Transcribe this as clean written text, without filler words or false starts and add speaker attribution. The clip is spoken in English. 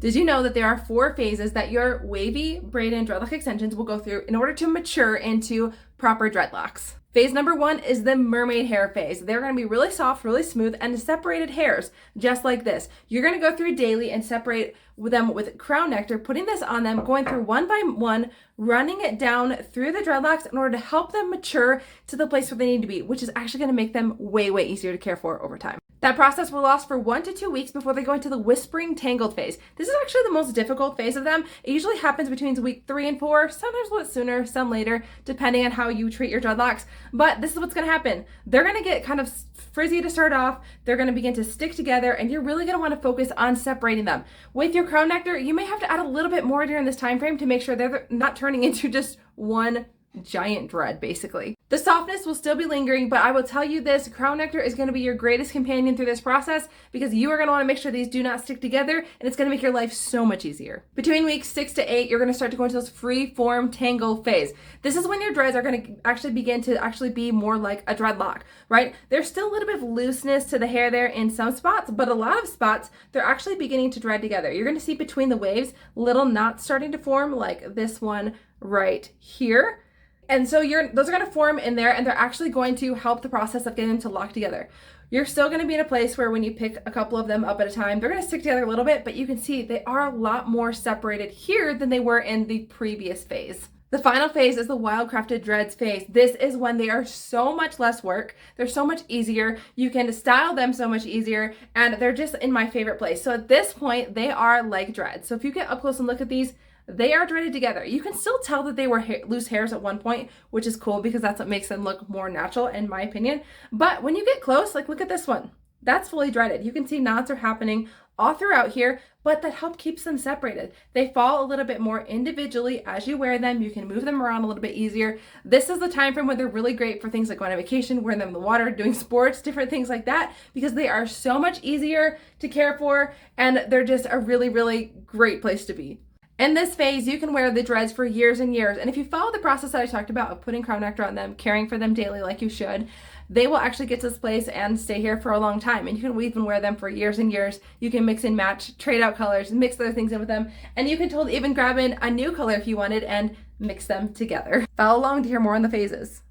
Speaker 1: Did you know that there are 4 phases that your wavy, braid, and dreadlock extensions will go through in order to mature into proper dreadlocks? Phase number 1 is the mermaid hair phase. They're going to be really soft, really smooth, and separated hairs, just like this. You're going to go through daily and separate them with crown nectar, putting this on them, going through one by one, running it down through the dreadlocks in order to help them mature to the place where they need to be, which is actually going to make them way, way easier to care for over time. That process will last for 1 to 2 weeks before they go into the whispering tangled phase. This is actually the most difficult phase of them. It usually happens between week 3 and 4, sometimes a little sooner, some later, depending on how you treat your dreadlocks. But this is what's going to happen. They're going to get kind of frizzy to start off. They're going to begin to stick together, and you're really going to want to focus on separating them. With your crown nectar, you may have to add a little bit more during this time frame to make sure they're not turning into just one giant dread, basically. The softness will still be lingering, but I will tell you this, crown nectar is going to be your greatest companion through this process because you are going to want to make sure these do not stick together, and it's going to make your life so much easier. Between weeks 6 to 8, you're going to start to go into this free form tangle phase. This is when your dreads are going to actually begin to be more like a dreadlock, right? There's still a little bit of looseness to the hair there in some spots, but a lot of spots, they're actually beginning to dread together. You're going to see between the waves, little knots starting to form like this one right here. And so those are going to form in there, and they're actually going to help the process of getting them to lock together. You're still going to be in a place where when you pick a couple of them up at a time, they're going to stick together a little bit, but you can see they are a lot more separated here than they were in the previous phase. The final phase is the Wildcrafted dreads phase. This is when they are so much less work. They're so much easier. You can style them so much easier, and they're just in my favorite place. So at this point, they are like dreads. So if you get up close and look at these, they are dreaded together. You can still tell that they were loose hairs at one point, which is cool because that's what makes them look more natural in my opinion. But when you get close, like look at this one. That's fully dreaded. You can see knots are happening all throughout here, but that help keeps them separated. They fall a little bit more individually as you wear them. You can move them around a little bit easier. This is the time frame when they're really great for things like going on vacation, wearing them in the water, doing sports, different things like that, because they are so much easier to care for, and they're just a really, really great place to be. In this phase, you can wear the dreads for years and years. And if you follow the process that I talked about of putting crown nectar on them, caring for them daily like you should, they will actually get to this place and stay here for a long time. And you can even wear them for years and years. You can mix and match, trade out colors, mix other things in with them. And you can totally even grab in a new color if you wanted and mix them together. Follow along to hear more on the phases.